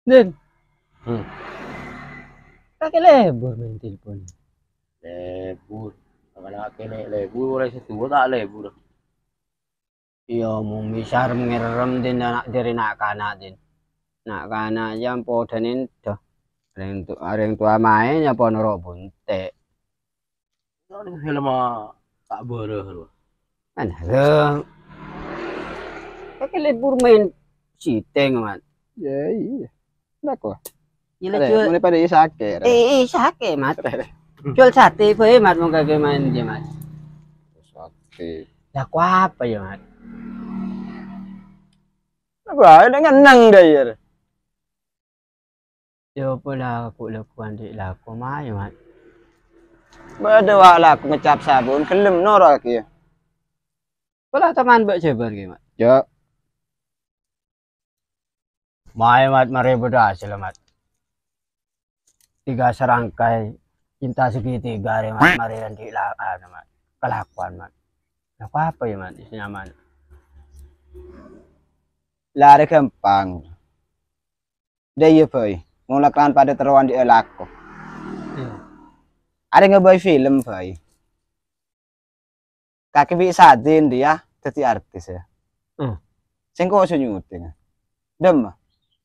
Din, Hmm. kaki lebur main telepon. Lebur. Mana kene lebur oleh situ tak lebur. Iya, mau misar ngerem din anak dari nak kana din. Nak kana jam podanin dah. Areng tua main ya pon ro bunte. Ini film tak bereh lu. Mana ke? Kaki lebur main siteng mat. Ya iya. Nak kok. Gila Ada, jual. mulai pada isake. Sake mat. Jual sate pe mat mau kaki main dia mat. Sate. Lah ku apa ya mat? Apa dengan nang dayar. Yo pula aku lakukan di laku mai mat. Bada wak lah aku ngecap sabun kelem norak ya. Pula teman mbak jebar ki mat. Ya. Mai mat mari berhasil mat. 3 serangkai cinta segitiga re mat mari dan di mat. Kelakuan mat. Lah ku apa ya mat isinya mat? Lari gampang. Daya boy. Ngulakan pada teruan di elako. Ada ngebuat film boy. Kaki bisa din dia jadi artis ya. Sing kok iso nyuting. Dem.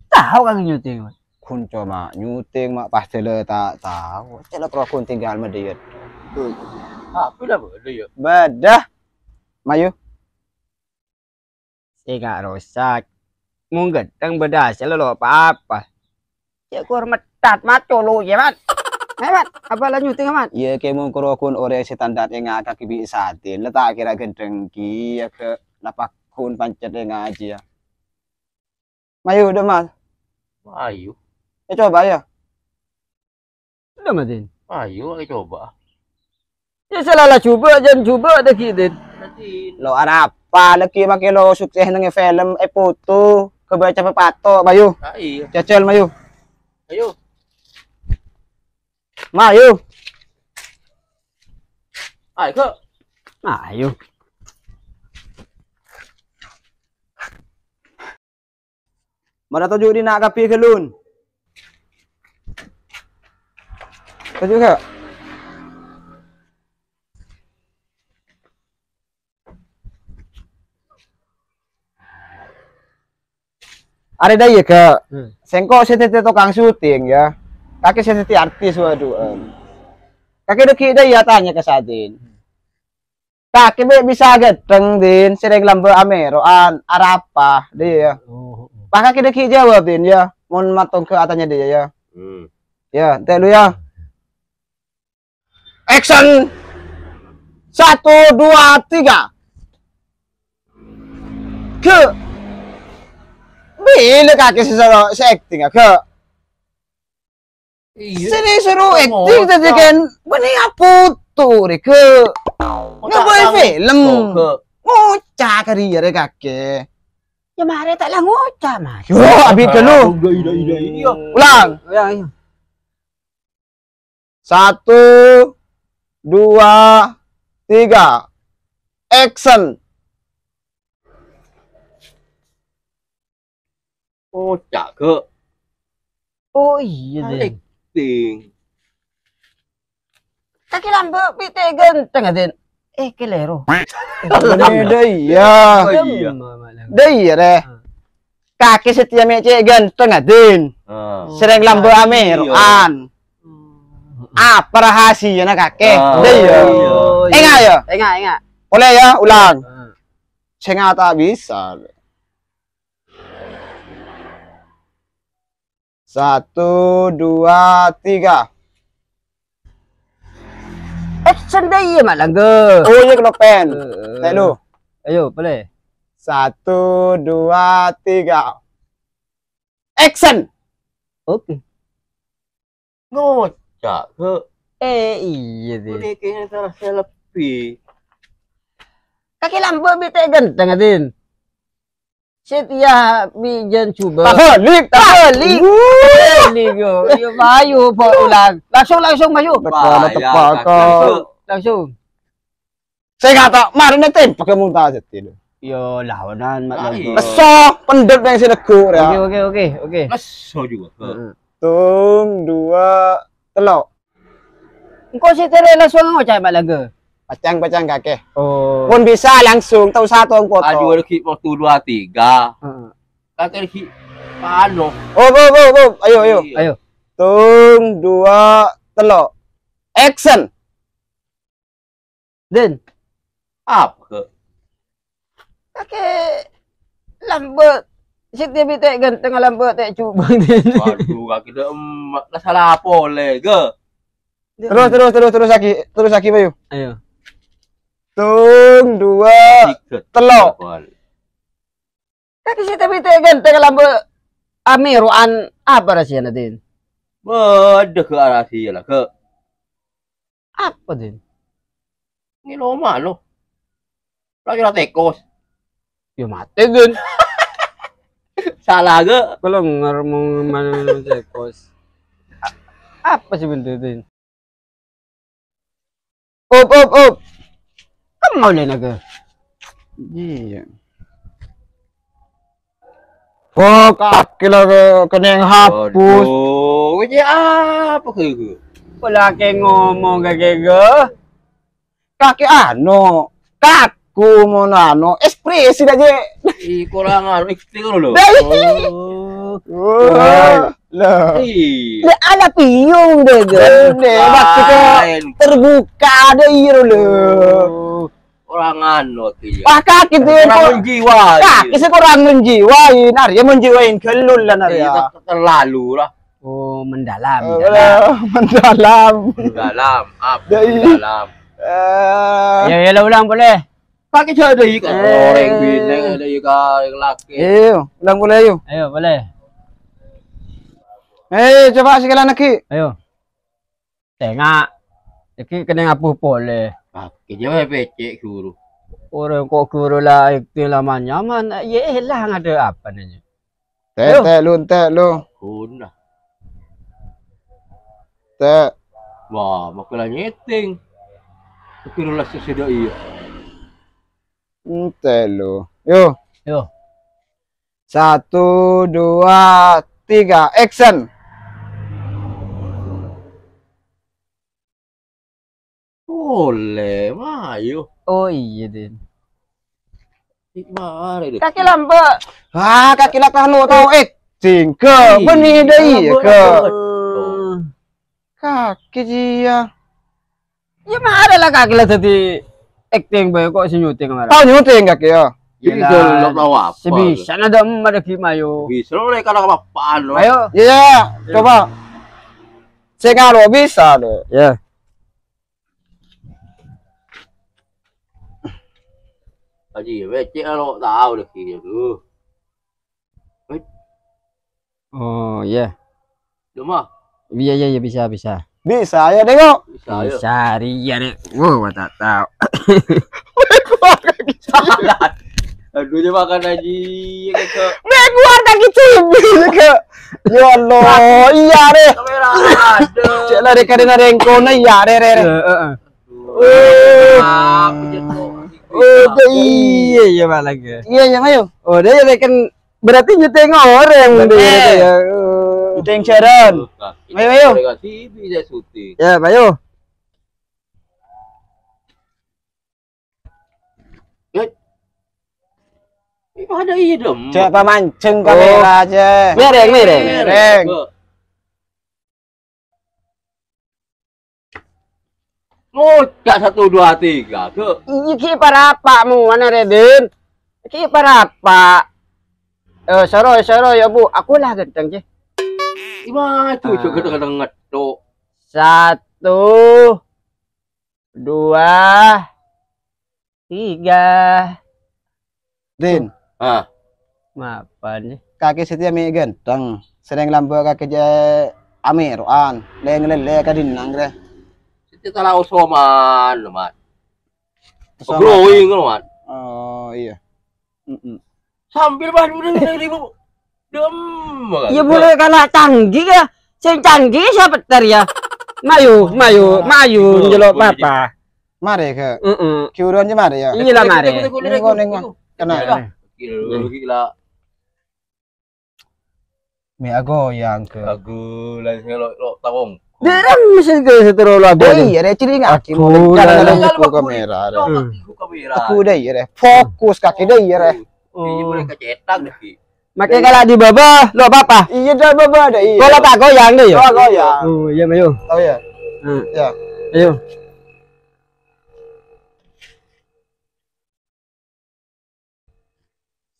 Tahu kaki nyuting mat. Kunco mak nyuting mak pasti le tak tahu. Celok ro kun tinggal sama dia. Apa dah boleh ya? Badah. Mayu. Gak rusak. Mungkin tang berhasil lo apa-apa. Ya ku metat mat colo ya mat. Mat, apa lah nyuting mat? Iya kayak mau kurokun ore standar yang kaki bisa din. Letak kira gendeng ki ya ke lapak kun pancet yang aja ya. Mayu udah mas. Ayo. Coba ya. Udah matin. Ayo ayo coba. Ya salah coba jangan coba ada gitu. Nanti Lo ada apa lagi pakai lo sukses nge film foto kebaca pepato Mayu. iya. Cecel Mayu. Ayo. Mayu. Ayo ke. Ayo. Mana tujuh di nak kapi kelun. Tujuh ke? Ada daya ke? Sengkok saya tukang syuting ya. Kaki saya artis waduh. Kaki deki daya tanya ke Sadin. Kaki bisa gedeng din, sering lambe ameroan, arapa dia. Pak kaki deki jawab din ya. Mun matong ke atanya dia ya. Ya, entek lu ya. Action. 1 2 3. Ke. Bila kaki sesuatu acting ke. Iya. Sini suruh acting tadi kan. Benih apa tuh ke. Ngebuat film. Ngocah kari ya kaki. Ya mari tak lah ngocah mas. Yo, abi ke lu. Iya. Ulang. Ya, iya. 1 2 3. Action. Oh, cak ke. Oh iya deh. Ting. Kaki lambe pite genteng aden. Kelero. Ini dia. Iya. Dia deh. Kaki setia mece ganteng adin. Sering lambe ameran. Apa rahasianya kakek? Dia. Enggak ya? Enggak. Boleh ya, ulang. Saya tak bisa. 1 2 3. Action deh ya mak langge. Oh iya kena pen. Tek lu. Ayo, boleh. 1 2 3. Action. Oke. Ngocak ke. Iya deh. Ini kayaknya salah selfie. Kaki lambe pite genteng aden. Setia bijan coba. Tak balik. Balik yo. Yo mayu po ulang. Langsung mayu. Tepak. Langsung. Saya kata, mari nanti pakai muntah aja. Yo lawanan mat Lari. lagu. Leso pendut yang si nego ya. Oke. Leso juga. Tung dua telok. Engko si tere langsung ngocai mat lagu. Pacang kakek. Oh. Pun bisa langsung tahu satu ang foto. Aju ada ki waktu 2 3. Heeh. Kakek ki pano. Oh. Ayo. Ayo. Tung dua telok. Action. Den. Apa ke? Kakek lambat. Si tibi tek ganteng lambat tek cubang den. Waduh, kakek dah lah salah apa le ke? Terus lagi Bayu. Ayo. Tung dua telok. Kakek si tibi tek ganteng lambat. Amiruan apa rahasianya den? Beda ke arah sini lah ke. Apa den? Ini lo mana? Lagi lah tekos. Yo mati den. Salah ke? Kalau ngomong mana tekos. Apa sih bentuk den? Up. Kamu mau lain naga? Iya. Oh, kaki lah kena yang hapus. Oh, ini apa ke? Pola ke ngomong kakek ge. Kaki kaku mau ekspresi aja. Ih, kurang anu ikhtiar lo. Lah. Iya. Ada piung deh ge. Waktu ke terbuka deh lo. Orang anu kia. Wah kaki tuh Orang jiwa. kaki sih kurang menjiwai, ya menjiwain kelul lah Iya, terlalu lah. Oh, mendalam. Mendalam. Dalam, apa? Dari- Dalam. Ya ulang boleh. Kaki jadi ikan goreng bineng ada ikan laki. Ulang boleh yuk. Ayo boleh. Coba sekalian lagi. Ayo. Tengok. Iki kena ngapuh boleh. Kaki dia becek guru. Orang kok guru lah ikti lama nyaman. Ya lah ada apa nanya. Teh lu. Guna. Teh. Wah, makalah nyeting. Kira lah sesudah iya. Teh lu. Yuk. Yo. 1, 2, 3, action. Boleh, mayo. Oh iya den. Mari deh. Kaki lambat. Kaki lah kan lu tahu acting ke. Benih deh ke. Kaki dia. Ya mana lah kaki lah tadi acting bae kok si nyuting kemarin. Tahu nyuting kaki ya. Ini Yalah, kalau tahu apa? Sebisa ada ada kimayo. Bisa lo kalau apa-apaan lo. Ayo. Iya, coba. Saya kalau bisa deh. Ya. Haji, becek lo tahu deh kia tuh. Oh iya. Cuma Iya bisa. Bisa ya tengok. bisa ya. Bisa ria nih. Wow, tak tahu. Salah. Aduh, dia makan haji ke Keluar kaki cibi ke. Ya Allah, iya deh. kamera. Aduh. Cek lah dek ada rengkona iya deh. Aku jatuh. Iya Pak lagi. Iya ya ayo. Oh dia kan berarti nyuting orang dia ya. Nyuting Sharon. Ayo. Kasih bisa syuting. Ya Pak yo. Ini ada idem. Coba mancing kamera aja. Mereng. Ngocak 1 2 3 ke. Iya ki para apa mu mana Redin? Ki para apa? Soro ya Bu, aku lah ganteng sih. Gimana cuy kadang-kadang ngetok. 1 2 3. Din, Ah, Mapan nih. kaki setia mi ganteng. Sering lambok kaki je amiruan. Lele kadinang deh. kita tahu soman, man. Growing, man. Oh iya. Sambil baru dari dem. Ya boleh kalah canggih ya. Sing canggih siapa ter ya? Mayu jelok papa. Mari ke. Heeh. Kiuran je mari ya. Iya lah mare. Nengok. Kena. Gila. Mi aku yang ke. Aku lagi lo tawong. Dalam mesin ke setero lo ada. Iya, ada ciri nggak? Aku Jangan dah. aku kamera. Kamera. Aku deh ya, fokus kaki deh ya. Ini boleh kecetak deh. Makai kalah di bawah, lo apa? Iya dah baba ada iya. Kalau tak goyang deh ya. Oh goyang. Oh iya mayo. Oh ya. Ya. Ayo.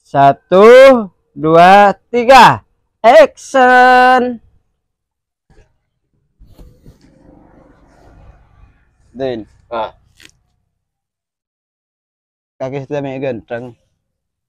Satu, dua, tiga. Action. Din. Ah. Kaki sudah mai ganteng.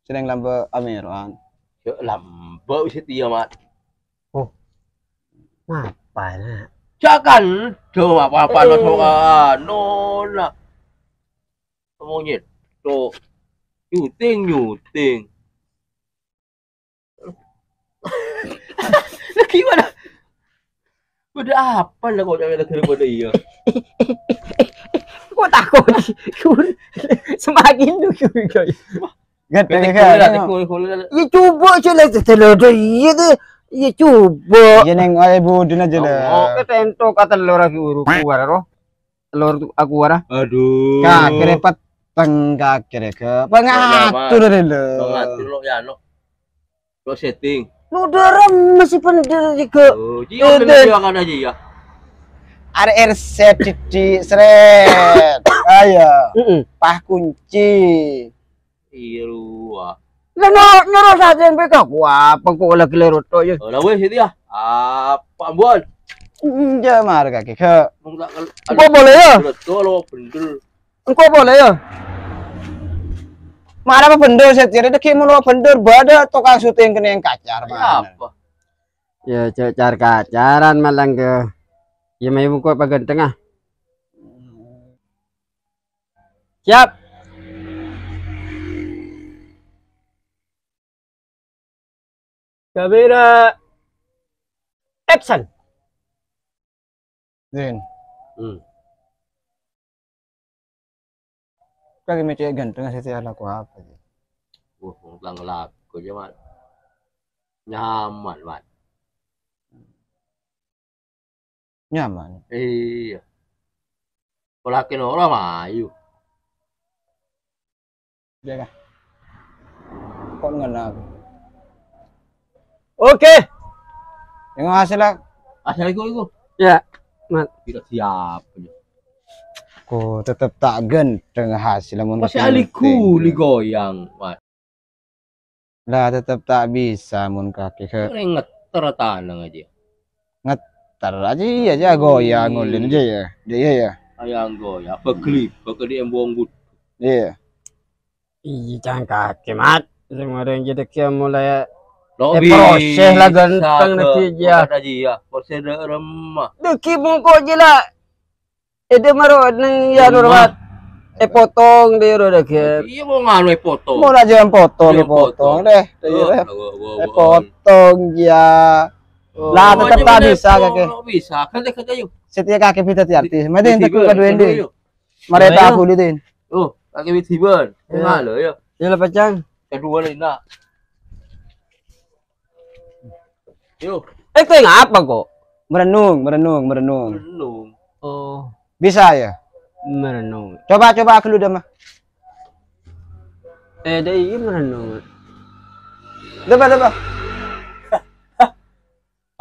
Sedang lampu ameran. Yo lambau setia mat. Apa nak? Jangan do apa-apa lo sokan. Nona. Monyet. Do. Nyuting. Lah gimana? Udah apa lah kok jangan lagi pada iya. Kok takut? Semakin dulu coy. Ganteng Kan kan. Ya coba aja lah telur iya tu. Ya coba. Ya neng ay budin aja lah. Ketento kata telur lagi uruk keluar roh. Telur tu aku warah. Aduh. Kaki repot tengah kira ke. Pengatur deh lo. Pengatur lo ya lo. Lo setting. Lu dalam masih pendek juga. Oh, dia bener kan aja ya. Ada RC titik seret. Ayo. Pah kunci. Iya lu. Nyoro saja yang mereka. Wah, pengkau lagi lerot tu je. Lah weh situ ya. Apa buat? Jamar kaki ke. Engkau boleh ya? Betul lo bener. Engkau boleh ya? Mana apa bener saya tiada deki mulu bener bada tukang syuting kena yang kacar mana. Apa? Ya cacar kacaran malang ke. Ya mai muka bagian tengah. Siap. Kamera. Action. Din. Hmm. Kaki macam ganteng saya tiada laku apa je. Lang laku aja mat. Nyaman mat. Nyaman. Iya. Kalau kena orang mayu. Dia kah? Kok ngena aku? Oke. Yang hasil lah. Assalamualaikum. Ya, mat. Tidak siap. Kok tetap tak ganteng hasil lah. Masih aliku goyang mat. Lah tetap tak bisa mun kaki ke. Ngeter tanang aja. Ngeter aja iya aja goyang ngulin aja ya. Dia ya. Ayang goyang. Beklip yang buang but. Iya. Iya, jangan kaki mat. Semua orang jadi kia mulai. Lobi. Proses lah ganteng nanti dia. Ada ya. Proses dah remah. Deki bungkuk je lah. Ada maro nang ya mat. Potong dia udah ke. Iya mau nganu potong. Mau aja yang potong, Iya, dipotong deh. Oh, Iya. gua. Potong ya. Lah tetap tak bisa kaki. Bisa. Kan kata yuk. Setia kaki pita ti artis. Mati ente ku kaduin deh. Mari Ayo. tak aku litin. Oh, kaki bitiban. Iya. Ngalo ya. Ya lah pacang. Kedua ni nak. Yo, Kau yang apa kok? Merenung. belum. Oh, Bisa ya? merenung. Coba aku lu dah mah. Dia ini merenung. Coba.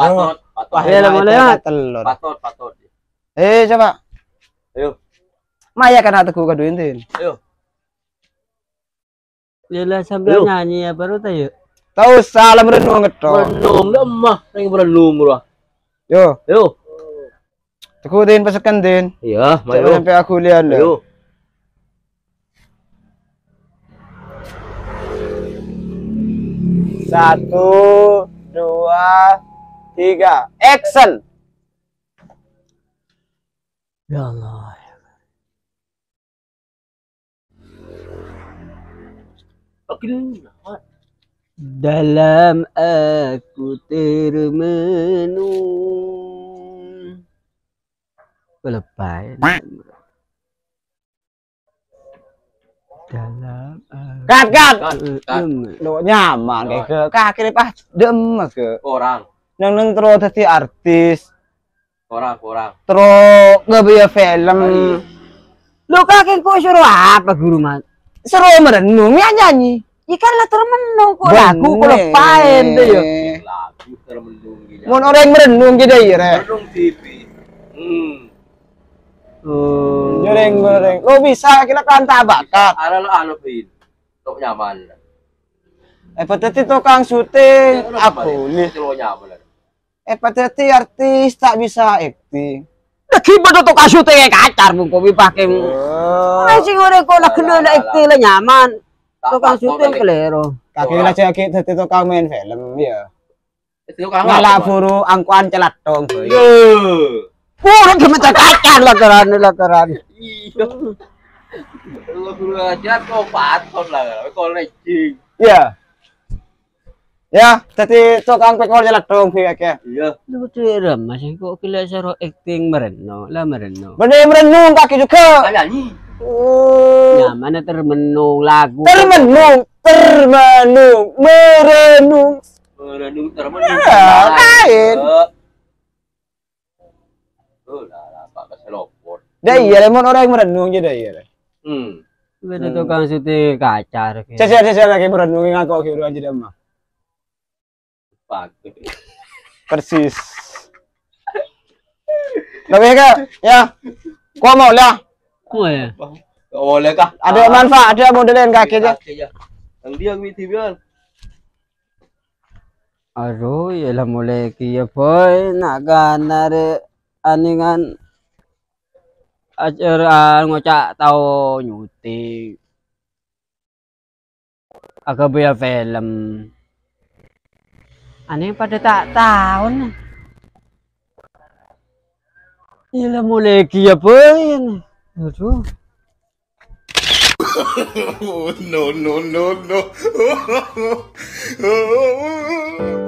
Patot. Ya lah boleh ya. Telur. Patot. Coba. Ayo. Maya kan aku kaduin tin. Ayo. Dia lah sambil Ayo. nyanyi ya baru tahu. Tahu salah merenung ngetok. Berenung lemah, nang berenung lah. Yo, Ayo. aku din pasakan din. Iya, Coba mayo. sampai aku lihat lah. Ayo. Satu, dua, tiga, action. Ya Allah. Makin Dalam aku termenung. Lepas. dalam Kat. Kan Lo nyaman kayak ke kakek pas dem ke. kurang Nang terus dadi artis. kurang Terus ngebiaya film. Lo kakek kok suruh apa guru mat? Seru merenung ya nyanyi. Ikan lah termenung kok lagu kok lepain tuh yo. lagu termendung gila Mun orang merenung gitu ya re. termendung TV Oh. Goreng. Lo bisa kira kan tak bakat. ada lo anu pin untuk nyaman Patati tukang syuting aku nih. lo nyaman Patati artis tak bisa acting. Lagi pada tuh kasutnya kacar bung kopi pakai. Ay sing ore kok lah kena acting lah nyaman. Tukang syuting kelero. Kaki lah cek tadi tukang main film ya. itu kan Ngalah buru angkuan celatong. Kurang macam kacar lakaran. iya lo guru aja kok paton lah kok lecing Iya. Ya, tadi tukang pekol celatong kayak. iya Lu tuh masih kok kila saro acting mereno. Bener merenung kaki juga. kan nyanyi Nyaman na termenung lagu. Merenung. merenung Lain. lah pak keselopot Dah iya, lemon orang yang merenung jadi iya. Beda tukang syuting kacar. Saya lagi merenung ngaku kira aja dah mah. pakai Persis. Lebih ke ya. Kau mau lah. Oh ya. boleh kah Ada manfaat, ada modelin kaki aja. yang dia TV kan Aduh, ya lah mulai kia boy nak ganare aningan acara ngocak tau nyuting. Agak biar film. Aneh pada tak tahu nih. Ya lah mulai kia boy. Aduh. No.